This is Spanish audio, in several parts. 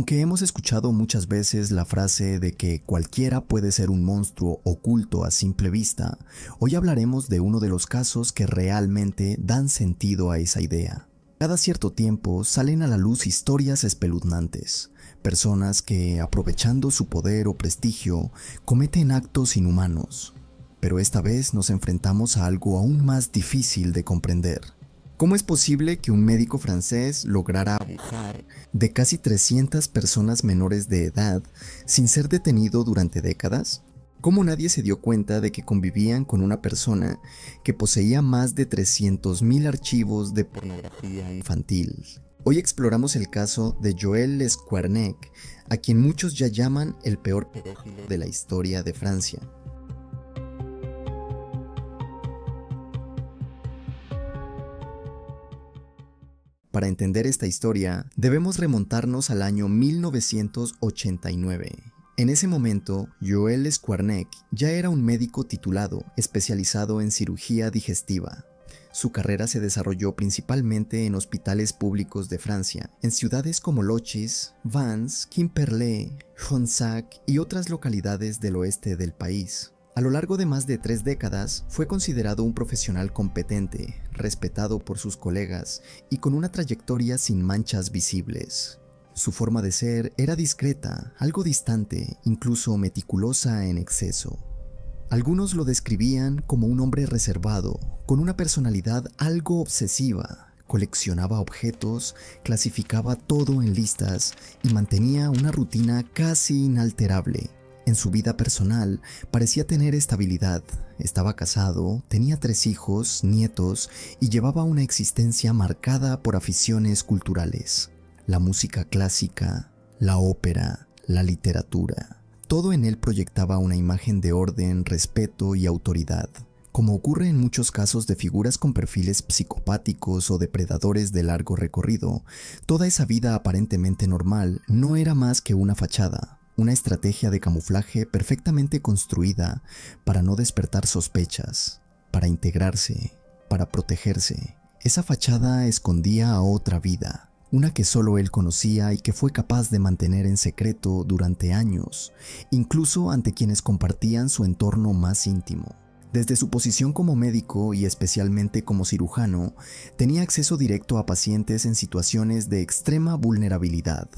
Aunque hemos escuchado muchas veces la frase de que cualquiera puede ser un monstruo oculto a simple vista, hoy hablaremos de uno de los casos que realmente dan sentido a esa idea. Cada cierto tiempo salen a la luz historias espeluznantes, personas que, aprovechando su poder o prestigio, cometen actos inhumanos. Pero esta vez nos enfrentamos a algo aún más difícil de comprender. ¿Cómo es posible que un médico francés lograra abusar de casi 300 personas menores de edad sin ser detenido durante décadas? ¿Cómo nadie se dio cuenta de que convivían con una persona que poseía más de 300.000 archivos de pornografía infantil? Hoy exploramos el caso de Joël Lescoarnec, a quien muchos ya llaman el peor pedófilo de la historia de Francia. Para entender esta historia, debemos remontarnos al año 1989. En ese momento, Joël Lescoarnec ya era un médico titulado, especializado en cirugía digestiva. Su carrera se desarrolló principalmente en hospitales públicos de Francia, en ciudades como Lochis, Vannes, Quimperlé, Honsac y otras localidades del oeste del país. A lo largo de más de 3 décadas, fue considerado un profesional competente, respetado por sus colegas y con una trayectoria sin manchas visibles. Su forma de ser era discreta, algo distante, incluso meticulosa en exceso. Algunos lo describían como un hombre reservado, con una personalidad algo obsesiva. Coleccionaba objetos, clasificaba todo en listas y mantenía una rutina casi inalterable. En su vida personal parecía tener estabilidad, estaba casado, tenía 3 hijos, nietos y llevaba una existencia marcada por aficiones culturales. La música clásica, la ópera, la literatura. Todo en él proyectaba una imagen de orden, respeto y autoridad. Como ocurre en muchos casos de figuras con perfiles psicopáticos o depredadores de largo recorrido, toda esa vida aparentemente normal no era más que una fachada. Una estrategia de camuflaje perfectamente construida para no despertar sospechas, para integrarse, para protegerse. Esa fachada escondía a otra vida, una que solo él conocía y que fue capaz de mantener en secreto durante años, incluso ante quienes compartían su entorno más íntimo. Desde su posición como médico y especialmente como cirujano, tenía acceso directo a pacientes en situaciones de extrema vulnerabilidad.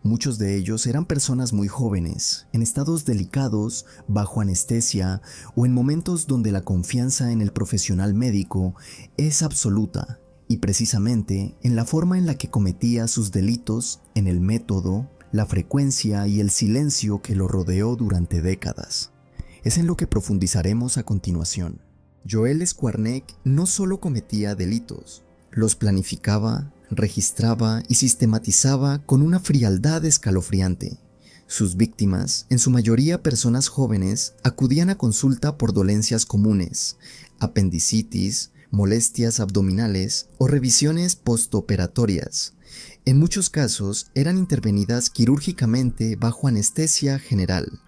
Muchos de ellos eran personas muy jóvenes, en estados delicados, bajo anestesia o en momentos donde la confianza en el profesional médico es absoluta, y precisamente en la forma en la que cometía sus delitos, en el método, la frecuencia y el silencio que lo rodeó durante décadas. Es en lo que profundizaremos a continuación. Joël Lescoarnec no solo cometía delitos, los planificaba, registraba y sistematizaba con una frialdad escalofriante. Sus víctimas, en su mayoría personas jóvenes, acudían a consulta por dolencias comunes, apendicitis, molestias abdominales o revisiones postoperatorias. En muchos casos eran intervenidas quirúrgicamente bajo anestesia general.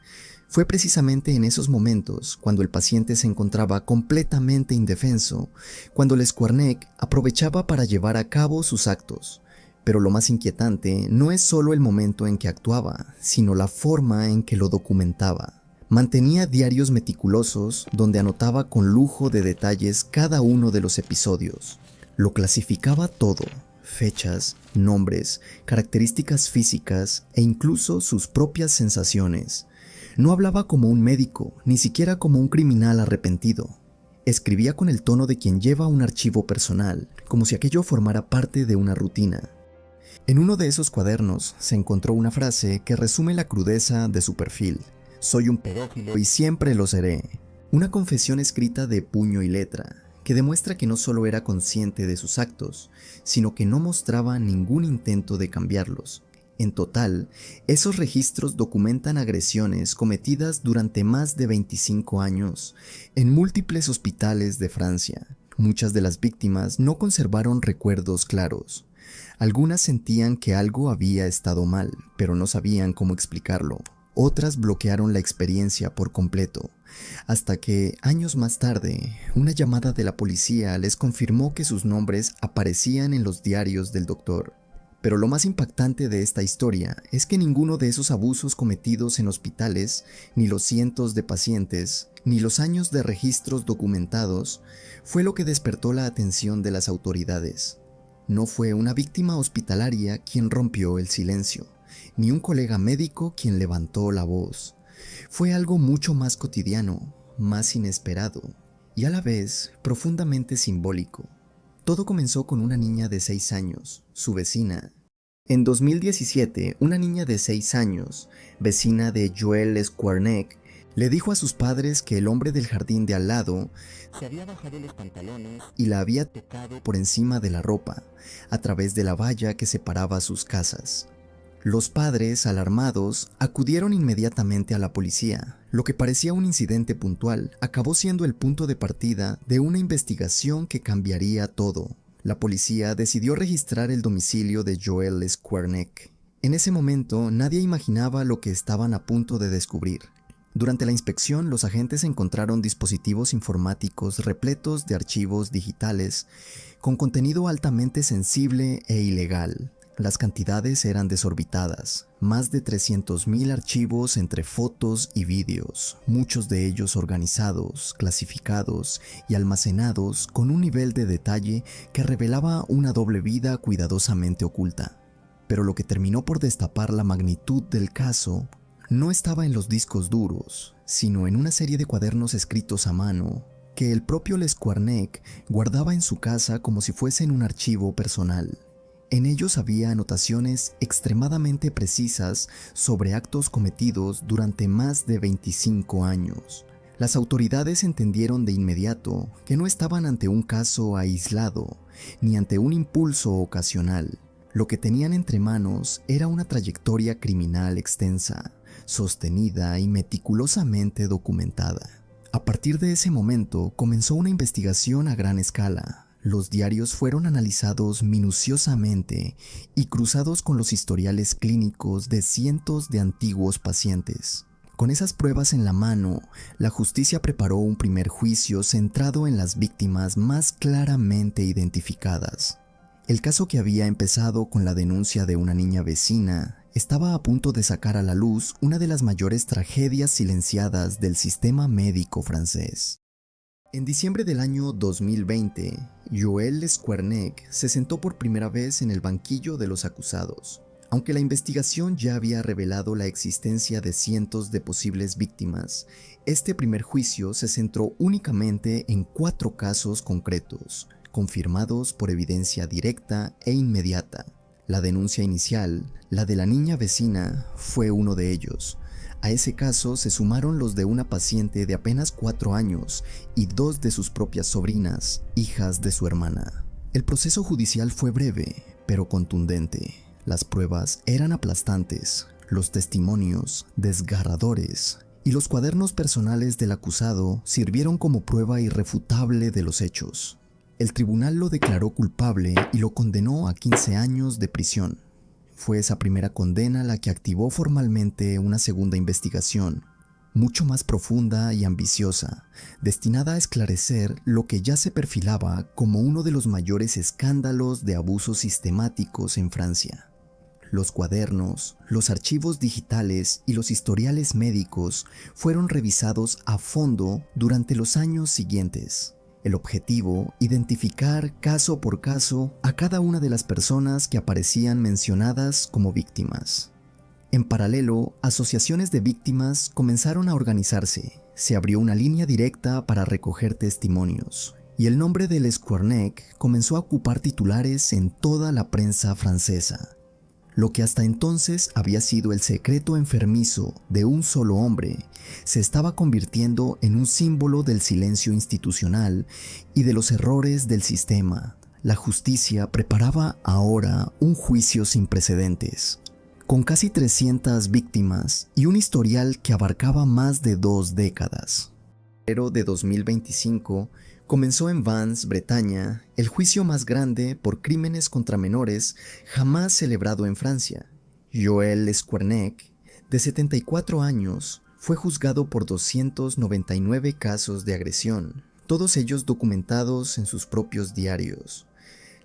Fue precisamente en esos momentos, cuando el paciente se encontraba completamente indefenso, cuando Lescoarnec aprovechaba para llevar a cabo sus actos. Pero lo más inquietante no es solo el momento en que actuaba, sino la forma en que lo documentaba. Mantenía diarios meticulosos donde anotaba con lujo de detalles cada uno de los episodios. Lo clasificaba todo: fechas, nombres, características físicas e incluso sus propias sensaciones. No hablaba como un médico, ni siquiera como un criminal arrepentido. Escribía con el tono de quien lleva un archivo personal, como si aquello formara parte de una rutina. En uno de esos cuadernos se encontró una frase que resume la crudeza de su perfil: «Soy un pedófilo y siempre lo seré». Una confesión escrita de puño y letra, que demuestra que no solo era consciente de sus actos, sino que no mostraba ningún intento de cambiarlos. En total, esos registros documentan agresiones cometidas durante más de 25 años en múltiples hospitales de Francia. Muchas de las víctimas no conservaron recuerdos claros. Algunas sentían que algo había estado mal, pero no sabían cómo explicarlo. Otras bloquearon la experiencia por completo, hasta que, años más tarde, una llamada de la policía les confirmó que sus nombres aparecían en los diarios del doctor. Pero lo más impactante de esta historia es que ninguno de esos abusos cometidos en hospitales, ni los cientos de pacientes, ni los años de registros documentados, fue lo que despertó la atención de las autoridades. No fue una víctima hospitalaria quien rompió el silencio, ni un colega médico quien levantó la voz. Fue algo mucho más cotidiano, más inesperado, y a la vez profundamente simbólico. Todo comenzó con una niña de 6 años, su vecina. En 2017, una niña de 6 años, vecina de Joel Squarneck, le dijo a sus padres que el hombre del jardín de al lado se había bajado los pantalones y la había tocado por encima de la ropa, a través de la valla que separaba sus casas. Los padres, alarmados, acudieron inmediatamente a la policía. Lo que parecía un incidente puntual acabó siendo el punto de partida de una investigación que cambiaría todo. La policía decidió registrar el domicilio de Joel Squarneck. En ese momento, nadie imaginaba lo que estaban a punto de descubrir. Durante la inspección, los agentes encontraron dispositivos informáticos repletos de archivos digitales con contenido altamente sensible e ilegal. Las cantidades eran desorbitadas, más de 300,000 archivos entre fotos y vídeos, muchos de ellos organizados, clasificados y almacenados con un nivel de detalle que revelaba una doble vida cuidadosamente oculta. Pero lo que terminó por destapar la magnitud del caso no estaba en los discos duros, sino en una serie de cuadernos escritos a mano que el propio Squarneck guardaba en su casa como si fuesen un archivo personal. En ellos había anotaciones extremadamente precisas sobre actos cometidos durante más de 25 años. Las autoridades entendieron de inmediato que no estaban ante un caso aislado, ni ante un impulso ocasional. Lo que tenían entre manos era una trayectoria criminal extensa, sostenida y meticulosamente documentada. A partir de ese momento comenzó una investigación a gran escala. Los diarios fueron analizados minuciosamente y cruzados con los historiales clínicos de cientos de antiguos pacientes. Con esas pruebas en la mano, la justicia preparó un primer juicio centrado en las víctimas más claramente identificadas. El caso, que había empezado con la denuncia de una niña vecina, estaba a punto de sacar a la luz una de las mayores tragedias silenciadas del sistema médico francés. En diciembre del año 2020, Joel Squarneck se sentó por primera vez en el banquillo de los acusados. Aunque la investigación ya había revelado la existencia de cientos de posibles víctimas, este primer juicio se centró únicamente en 4 casos concretos, confirmados por evidencia directa e inmediata. La denuncia inicial, la de la niña vecina, fue uno de ellos. A ese caso se sumaron los de una paciente de apenas 4 años y 2 de sus propias sobrinas, hijas de su hermana. El proceso judicial fue breve, pero contundente. Las pruebas eran aplastantes, los testimonios desgarradores, y los cuadernos personales del acusado sirvieron como prueba irrefutable de los hechos. El tribunal lo declaró culpable y lo condenó a 15 años de prisión. Fue esa primera condena la que activó formalmente una segunda investigación, mucho más profunda y ambiciosa, destinada a esclarecer lo que ya se perfilaba como uno de los mayores escándalos de abusos sistemáticos en Francia. Los cuadernos, los archivos digitales y los historiales médicos fueron revisados a fondo durante los años siguientes. El objetivo, identificar caso por caso a cada una de las personas que aparecían mencionadas como víctimas. En paralelo, asociaciones de víctimas comenzaron a organizarse. Se abrió una línea directa para recoger testimonios, y el nombre del Squarneck comenzó a ocupar titulares en toda la prensa francesa. Lo que hasta entonces había sido el secreto enfermizo de un solo hombre, se estaba convirtiendo en un símbolo del silencio institucional y de los errores del sistema. La justicia preparaba ahora un juicio sin precedentes, con casi 300 víctimas y un historial que abarcaba más de 2 décadas. En enero de 2025, comenzó en Vannes, Bretaña, el juicio más grande por crímenes contra menores jamás celebrado en Francia. Joel Squarneck, de 74 años, fue juzgado por 299 casos de agresión, todos ellos documentados en sus propios diarios.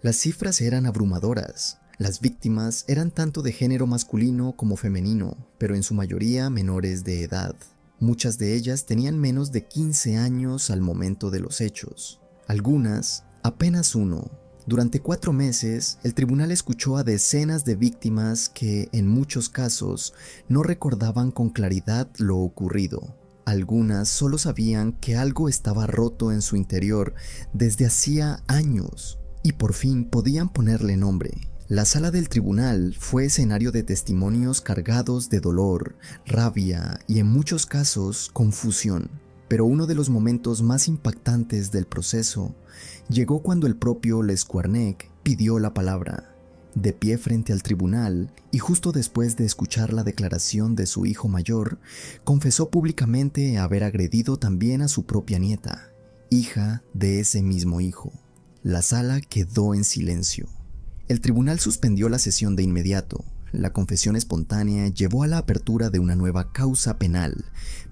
Las cifras eran abrumadoras. Las víctimas eran tanto de género masculino como femenino, pero en su mayoría menores de edad. Muchas de ellas tenían menos de 15 años al momento de los hechos. Algunas, apenas uno. Durante 4 meses, el tribunal escuchó a decenas de víctimas que, en muchos casos, no recordaban con claridad lo ocurrido. Algunas solo sabían que algo estaba roto en su interior desde hacía años, y por fin podían ponerle nombre. La sala del tribunal fue escenario de testimonios cargados de dolor, rabia y en muchos casos confusión. Pero uno de los momentos más impactantes del proceso llegó cuando el propio Lesquarnec pidió la palabra. De pie frente al tribunal y justo después de escuchar la declaración de su hijo mayor, confesó públicamente haber agredido también a su propia nieta, hija de ese mismo hijo. La sala quedó en silencio. El tribunal suspendió la sesión de inmediato. La confesión espontánea llevó a la apertura de una nueva causa penal,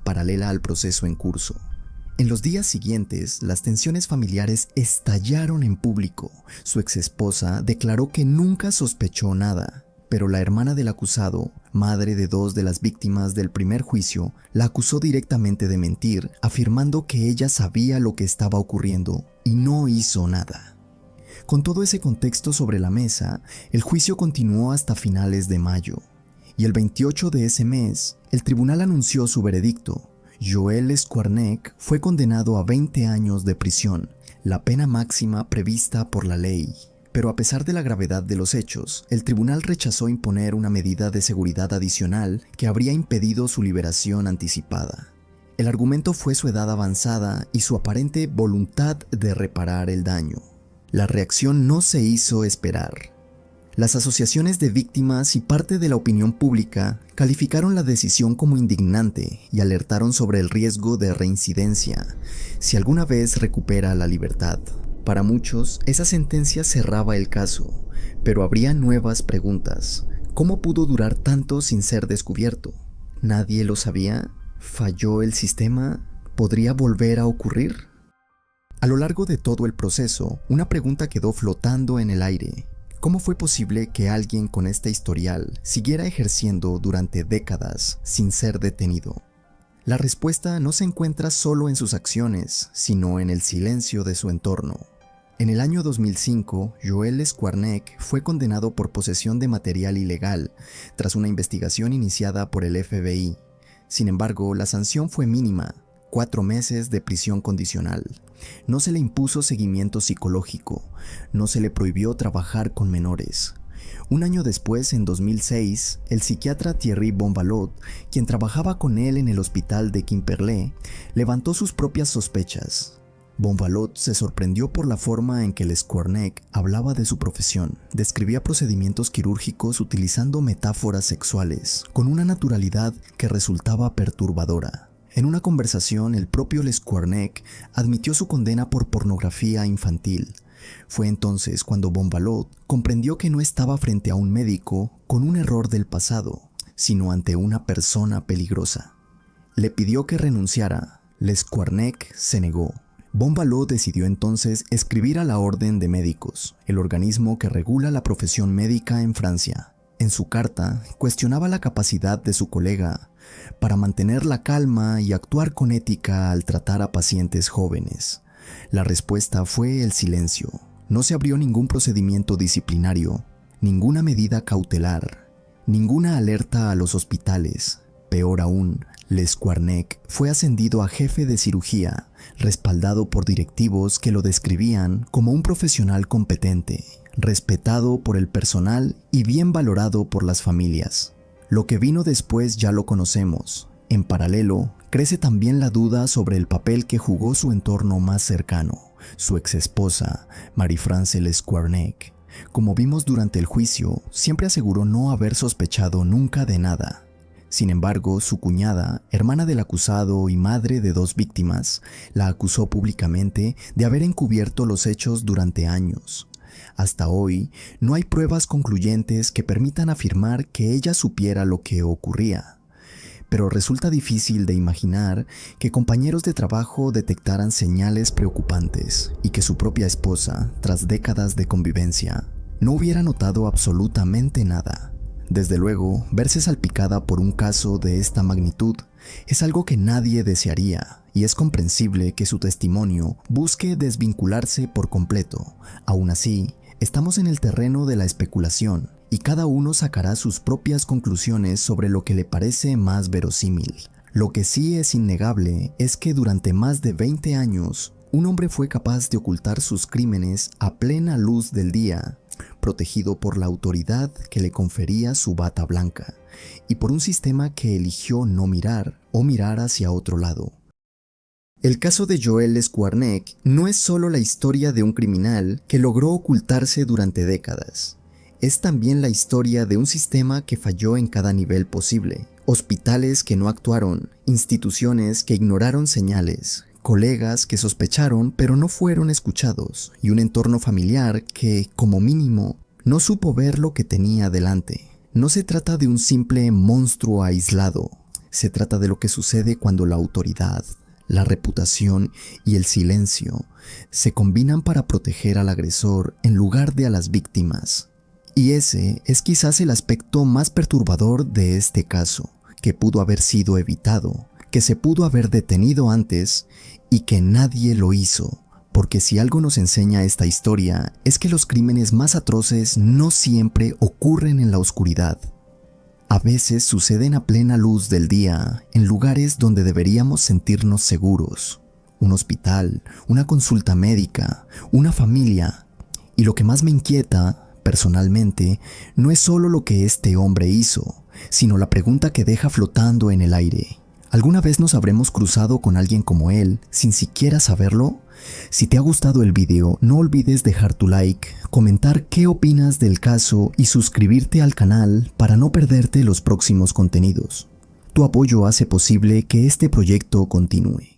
paralela al proceso en curso. En los días siguientes, las tensiones familiares estallaron en público. Su exesposa declaró que nunca sospechó nada, pero la hermana del acusado, madre de 2 de las víctimas del primer juicio, la acusó directamente de mentir, afirmando que ella sabía lo que estaba ocurriendo y no hizo nada. Con todo ese contexto sobre la mesa, el juicio continuó hasta finales de mayo, y el 28 de ese mes, el tribunal anunció su veredicto. Joel Lesquarnec fue condenado a 20 años de prisión, la pena máxima prevista por la ley. Pero a pesar de la gravedad de los hechos, el tribunal rechazó imponer una medida de seguridad adicional que habría impedido su liberación anticipada. El argumento fue su edad avanzada y su aparente voluntad de reparar el daño. La reacción no se hizo esperar. Las asociaciones de víctimas y parte de la opinión pública calificaron la decisión como indignante y alertaron sobre el riesgo de reincidencia si alguna vez recupera la libertad. Para muchos, esa sentencia cerraba el caso, pero habría nuevas preguntas. ¿Cómo pudo durar tanto sin ser descubierto? ¿Nadie lo sabía? ¿Falló el sistema? ¿Podría volver a ocurrir? A lo largo de todo el proceso, una pregunta quedó flotando en el aire. ¿Cómo fue posible que alguien con este historial siguiera ejerciendo durante décadas sin ser detenido? La respuesta no se encuentra solo en sus acciones, sino en el silencio de su entorno. En el año 2005, Joel Lesquarnec fue condenado por posesión de material ilegal, tras una investigación iniciada por el FBI. Sin embargo, la sanción fue mínima: 4 meses de prisión condicional. No se le impuso seguimiento psicológico, no se le prohibió trabajar con menores. Un año después, en 2006, el psiquiatra Thierry Bonvalot, quien trabajaba con él en el hospital de Quimperlé, levantó sus propias sospechas. Bonvalot se sorprendió por la forma en que Lesquarnec hablaba de su profesión. Describía procedimientos quirúrgicos utilizando metáforas sexuales, con una naturalidad que resultaba perturbadora. En una conversación, el propio Lesquarnec admitió su condena por pornografía infantil. Fue entonces cuando Bonvalot comprendió que no estaba frente a un médico con un error del pasado, sino ante una persona peligrosa. Le pidió que renunciara. Lesquarnec se negó. Bonvalot decidió entonces escribir a la Orden de Médicos, el organismo que regula la profesión médica en Francia. En su carta, cuestionaba la capacidad de su colega para mantener la calma y actuar con ética al tratar a pacientes jóvenes. La respuesta fue el silencio. No se abrió ningún procedimiento disciplinario, ninguna medida cautelar, ninguna alerta a los hospitales. Peor aún, Lesquarnec fue ascendido a jefe de cirugía, respaldado por directivos que lo describían como un profesional competente, respetado por el personal y bien valorado por las familias. Lo que vino después ya lo conocemos. En paralelo, crece también la duda sobre el papel que jugó su entorno más cercano, su exesposa, Marie-France Lesquarnec. Como vimos durante el juicio, siempre aseguró no haber sospechado nunca de nada. Sin embargo, su cuñada, hermana del acusado y madre de 2 víctimas, la acusó públicamente de haber encubierto los hechos durante años. Hasta hoy, no hay pruebas concluyentes que permitan afirmar que ella supiera lo que ocurría. Pero resulta difícil de imaginar que compañeros de trabajo detectaran señales preocupantes y que su propia esposa, tras décadas de convivencia, no hubiera notado absolutamente nada. Desde luego, verse salpicada por un caso de esta magnitud es algo que nadie desearía, y es comprensible que su testimonio busque desvincularse por completo. Aún así, estamos en el terreno de la especulación, y cada uno sacará sus propias conclusiones sobre lo que le parece más verosímil. Lo que sí es innegable es que durante más de 20 años, un hombre fue capaz de ocultar sus crímenes a plena luz del día, protegido por la autoridad que le confería su bata blanca, y por un sistema que eligió no mirar o mirar hacia otro lado. El caso de Joel Skwarnek no es solo la historia de un criminal que logró ocultarse durante décadas. Es también la historia de un sistema que falló en cada nivel posible. Hospitales que no actuaron, instituciones que ignoraron señales, colegas que sospecharon pero no fueron escuchados, y un entorno familiar que, como mínimo, no supo ver lo que tenía delante. No se trata de un simple monstruo aislado, se trata de lo que sucede cuando la autoridad, la reputación y el silencio se combinan para proteger al agresor en lugar de a las víctimas. Y ese es quizás el aspecto más perturbador de este caso, que pudo haber sido evitado, que se pudo haber detenido antes y que nadie lo hizo, porque si algo nos enseña esta historia es que los crímenes más atroces no siempre ocurren en la oscuridad. A veces suceden a plena luz del día, en lugares donde deberíamos sentirnos seguros. Un hospital, una consulta médica, una familia. Y lo que más me inquieta, personalmente, no es solo lo que este hombre hizo, sino la pregunta que deja flotando en el aire. ¿Alguna vez nos habremos cruzado con alguien como él sin siquiera saberlo? Si te ha gustado el video, no olvides dejar tu like, comentar qué opinas del caso y suscribirte al canal para no perderte los próximos contenidos. Tu apoyo hace posible que este proyecto continúe.